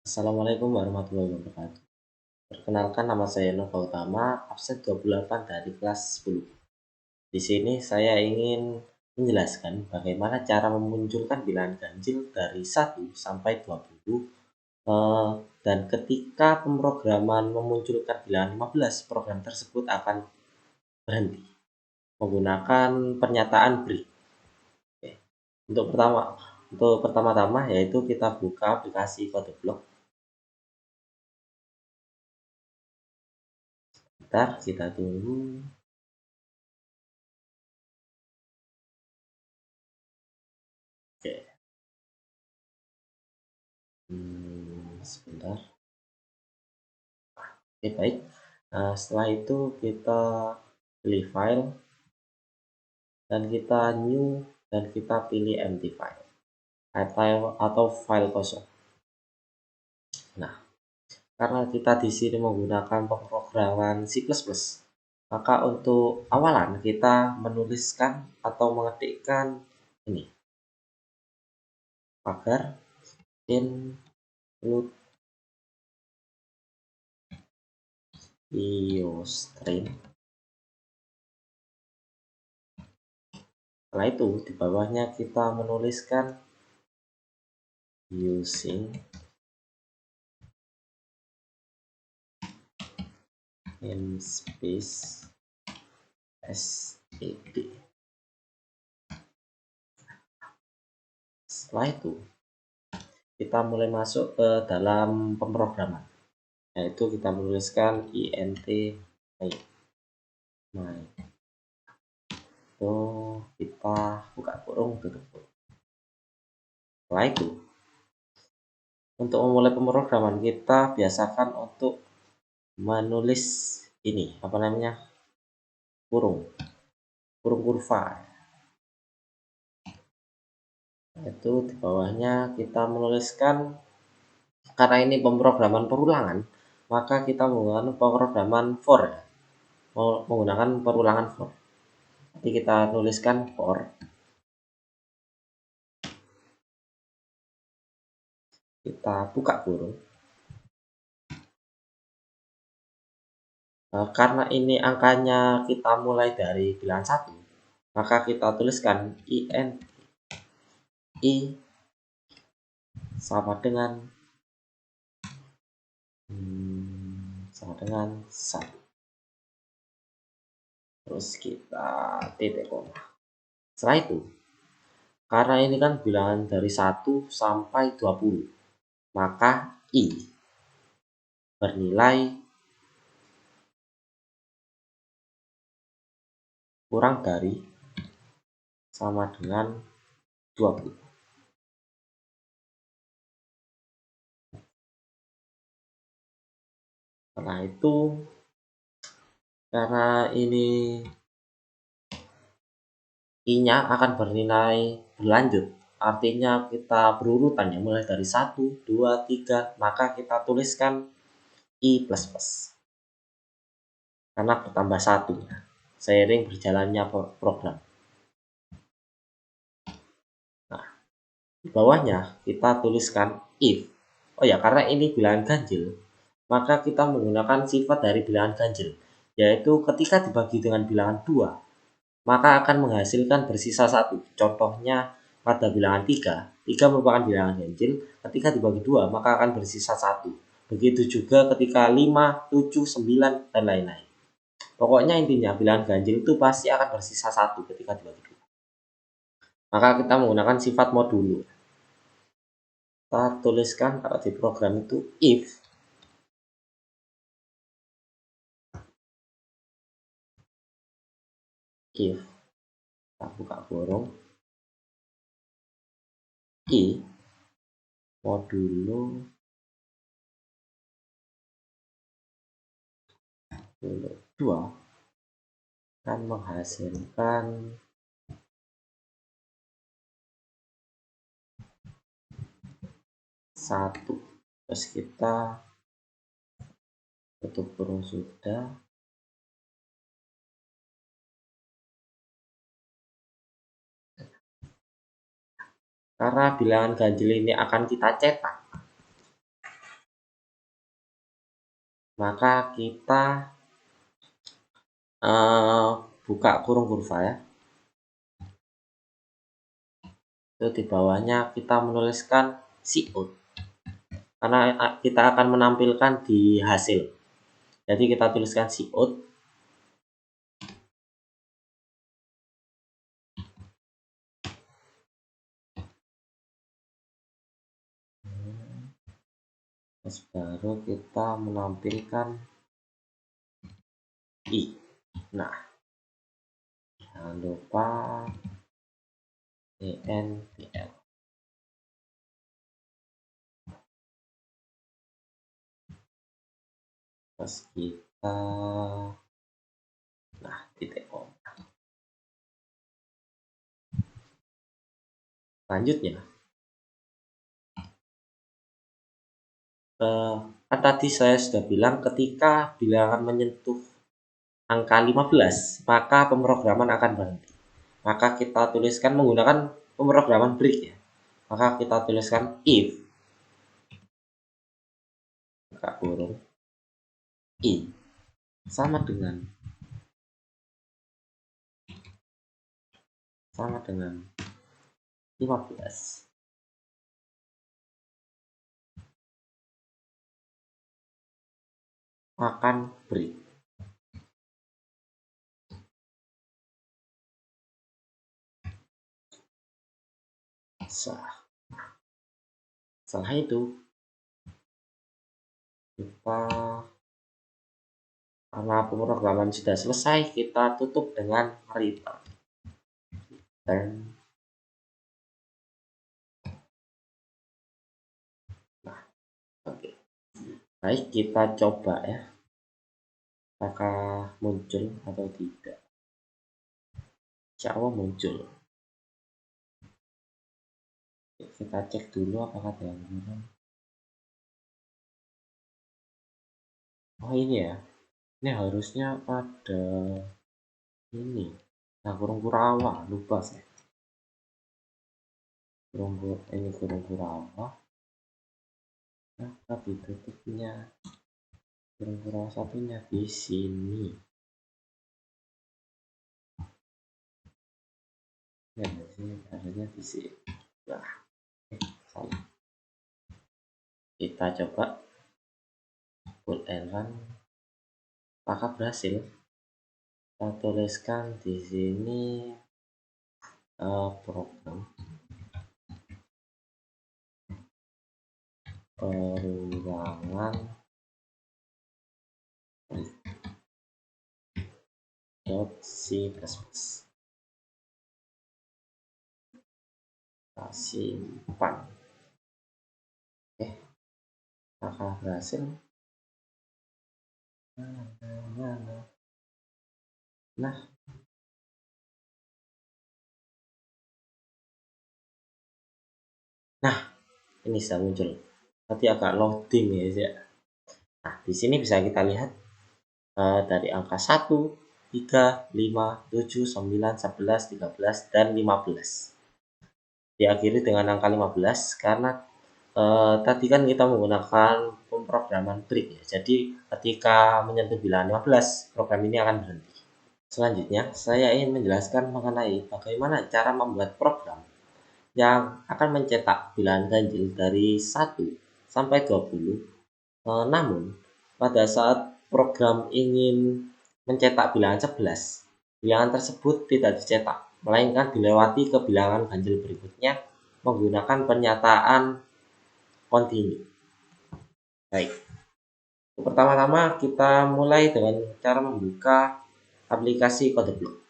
Assalamualaikum warahmatullahi wabarakatuh. Perkenalkan, nama saya Nova Utama, absen 28 dari kelas 10. Di sini saya ingin menjelaskan bagaimana cara memunculkan bilangan ganjil dari 1 sampai 20, dan ketika pemrograman memunculkan bilangan 15, program tersebut akan berhenti menggunakan pernyataan break. Oke. Untuk pertama-tama yaitu kita buka aplikasi CodeBlock. Bentar, kita tunggu. Oke. Sebentar. Oke, baik. Nah, setelah itu kita pilih file dan kita new dan kita pilih empty file atau file kosong. Nah, karena kita di sini menggunakan pemrograman C++, maka untuk awalan kita menuliskan atau mengetikkan ini pagar include iostream. Setelah itu di bawahnya kita menuliskan using namespace std. Setelah itu kita mulai masuk ke dalam pemrograman, yaitu kita menuliskan int my. So, kita buka kurung, tutup kurung. Setelah itu, untuk memulai pemrograman kita biasakan untuk menulis ini kurung kurva. Itu di bawahnya kita menuliskan, karena ini pemrograman perulangan, maka kita menggunakan pemrograman for, menggunakan perulangan for. Jadi kita tuliskan for, kita buka kurung. Karena ini angkanya kita mulai dari bilangan 1, maka kita tuliskan int i sama dengan 1. Terus kita titik koma. Setelah itu, karena ini kan bilangan dari 1 sampai 20, maka i bernilai kurang dari sama dengan 20. Setelah itu, karena ini i-nya akan bernilai berlanjut, artinya kita berurutan yang mulai dari 1, 2, 3, maka kita tuliskan i++, karena bertambah 1 seiring berjalannya program. Nah, di bawahnya kita tuliskan if. Oh ya, karena ini bilangan ganjil, maka kita menggunakan sifat dari bilangan ganjil, yaitu ketika dibagi dengan bilangan 2, maka akan menghasilkan bersisa 1. Contohnya pada bilangan 3 merupakan bilangan ganjil, ketika dibagi 2 maka akan bersisa 1. Begitu juga ketika 5, 7, 9, dan lain-lain. Pokoknya intinya bilangan ganjil itu pasti akan bersisa 1 ketika dibagi 2. Maka kita menggunakan sifat modulo. Kita tuliskan kalau di program itu if kita buka kurung i modulo 2 akan menghasilkan 1. Terus kita tutup kurung sudah. Karena bilangan ganjil ini akan kita cetak, maka kita buka kurung kurva ya. Itu di bawahnya kita menuliskan cout, karena kita akan menampilkan di hasil. Jadi kita tuliskan cout. Terus baru kita menampilkan i. Nah, jangan lupa enpl. Terus kita titik koma. Selanjutnya, kan tadi saya sudah bilang ketika bilangan menyentuh angka 15, maka pemrograman akan berhenti. Maka kita tuliskan menggunakan pemrograman break ya. Maka kita tuliskan if buka kurung i sama dengan 15, akan break. Setelah itu kita, karena pemrograman sudah selesai, kita tutup dengan return. Nah, oke. Baik, kita coba ya, apakah muncul atau tidak. Insya Allah muncul. Kita cek dulu apakah ada. Oh ini ya, ini harusnya ada ini. Nah, kurung kurawa, lupa saya. Kurung kurawa. Nah, tapi tutupnya kurung kurawa satunya di sini. Ya, sini harusnya di sini. Nah, salah. Kita coba full and run. Apakah berhasil? Kita tuliskan di sini program perulangan .c++. Kita simpan. Apakah berhasil? Nah, ini sudah muncul. Tadi agak loading ya. Nah, di sini bisa kita lihat dari angka 1, 3, 5, 7, 9, 11, 13, dan 15. Diakhiri dengan angka 15 karena tadi kan kita menggunakan pemrograman break ya. Jadi ketika menyentuh bilangan 15, program ini akan berhenti. Selanjutnya, saya ingin menjelaskan mengenai bagaimana cara membuat program yang akan mencetak bilangan ganjil dari 1 sampai 20. Namun, pada saat program ingin mencetak bilangan 11, bilangan tersebut tidak dicetak, melainkan dilewati ke bilangan ganjil berikutnya menggunakan pernyataan continue. Baik. Pertama-tama kita mulai dengan cara membuka aplikasi CodeBlock.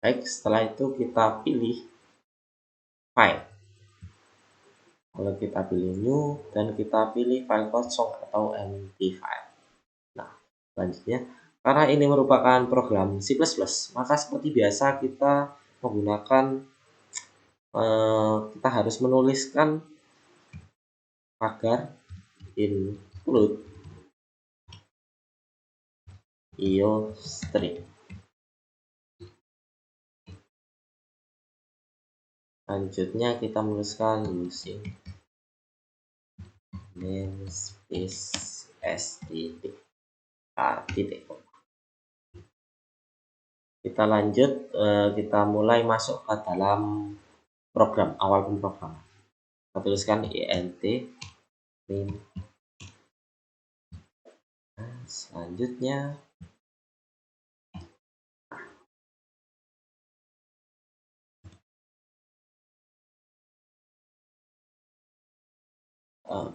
Baik, setelah itu kita pilih file. Kalau kita pilih new dan kita pilih file kosong atau empty file. Nah, selanjutnya, karena ini merupakan program C++, maka seperti biasa kita menggunakan kita harus menuliskan pagar include IOString. Selanjutnya kita menuliskan using namespace s titik a titik. Kita lanjut, kita mulai masuk ke dalam program, awal pemrograman. Kita tuliskan int min. Selanjutnya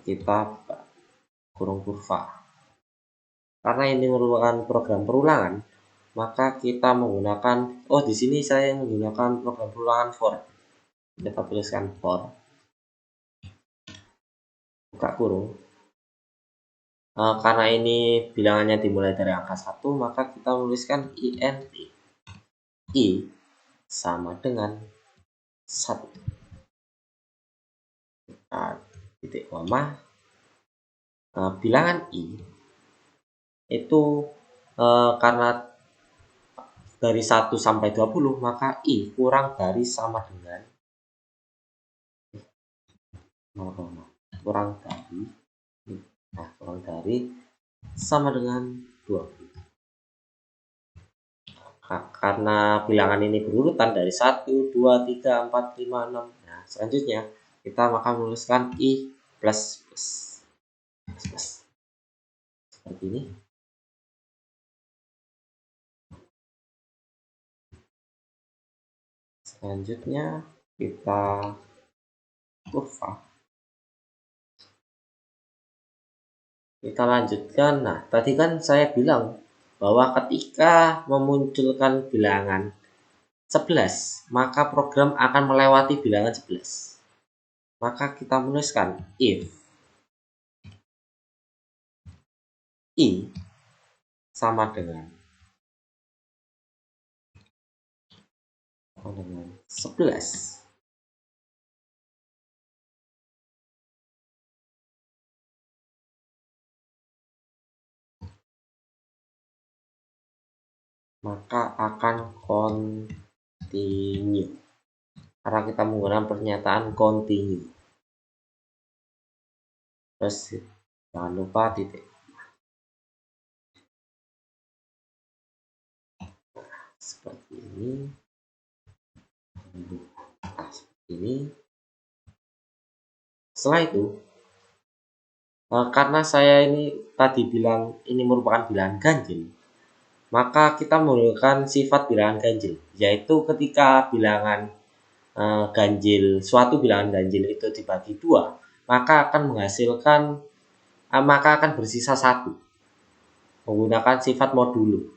kita kurung kurva. Karena ini merupakan program perulangan, maka kita menggunakan, di sini saya menggunakan program perulangan for. Kita tuliskan for, buka kurung. Karena ini bilangannya dimulai dari angka 1, maka kita menuliskan int i sama dengan 1. Titik koma. Bilangan i itu karena dari 1 sampai 20, maka i kurang dari sama dengan 0, kurang dari sama dengan 20. Karena bilangan ini berurutan dari 1, 2, 3, 4, 5, 6. Nah, selanjutnya kita maka menuliskan i plus seperti ini. Selanjutnya kita kurva. Kita lanjutkan. Nah, tadi kan saya bilang bahwa ketika memunculkan bilangan 11, maka program akan melewati bilangan 11. Maka kita menuliskan if i sama dengan 11, maka akan continue. Karena kita menggunakan pernyataan continue. Terus jangan lupa titik. Seperti ini. Seperti ini. Setelah itu, karena saya ini tadi bilang ini merupakan bilangan ganjil, maka kita menggunakan sifat bilangan ganjil, yaitu ketika bilangan ganjil, suatu bilangan ganjil itu dibagi 2, maka akan menghasilkan, maka akan bersisa 1 menggunakan sifat modulo.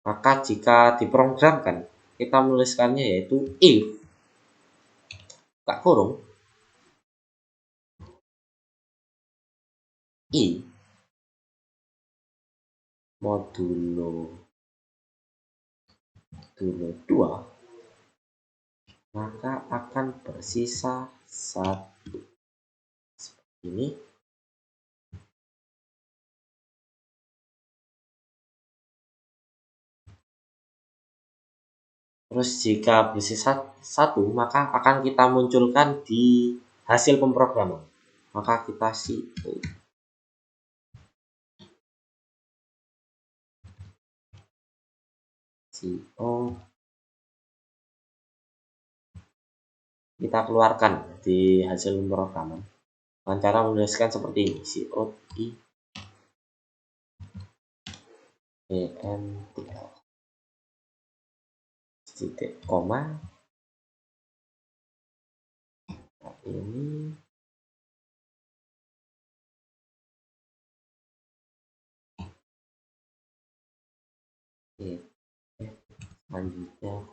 Maka jika diprogramkan, kita menuliskannya yaitu if buka kurung i modulo 2, maka akan bersisa 1. Seperti ini. Terus jika bersisa 1, maka akan kita munculkan di hasil pemrograman. Maka kita CO kita keluarkan di hasil pemrograman dengan cara menuliskan seperti ini, COI ENTL titik koma. Nah, ini selanjutnya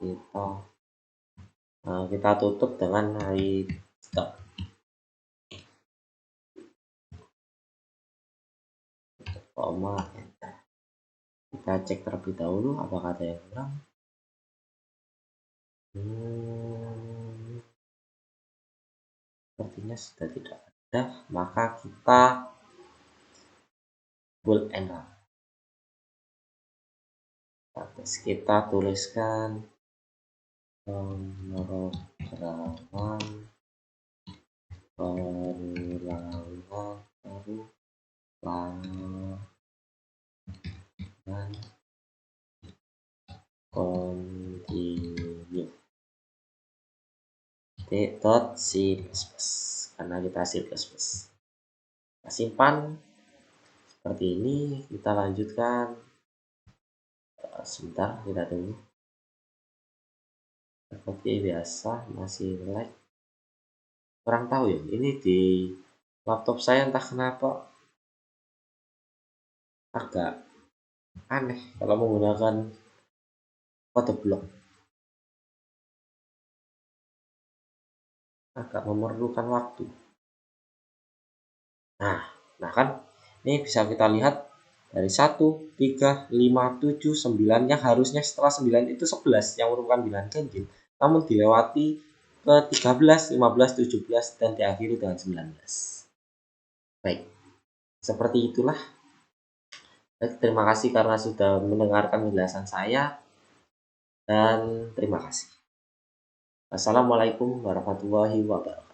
kita tutup dengan stop. Koma enter. Kita cek terlebih dahulu apakah ada yang kurang. Sepertinya sudah tidak ada. maka kita bold and run. Terus kita tuliskan pemrograman perulangan continue .c++ karena kita C++. Kita simpan seperti ini, kita lanjutkan. Sebentar, kita tunggu. Seperti biasa masih lag, kurang tahu ya, ini di laptop saya entah kenapa agak aneh kalau menggunakan kode blok, agak memerlukan waktu. Nah kan ini bisa kita lihat dari 1, 3, 5, 7, 9 yang harusnya setelah 9 itu 11 yang merupakan bilangan ganjil, namun dilewati ke 13, 15, 17 dan diakhiri dengan 19. Baik, seperti itulah. Terima kasih karena sudah mendengarkan penjelasan saya, dan terima kasih. Assalamualaikum warahmatullahi wabarakatuh.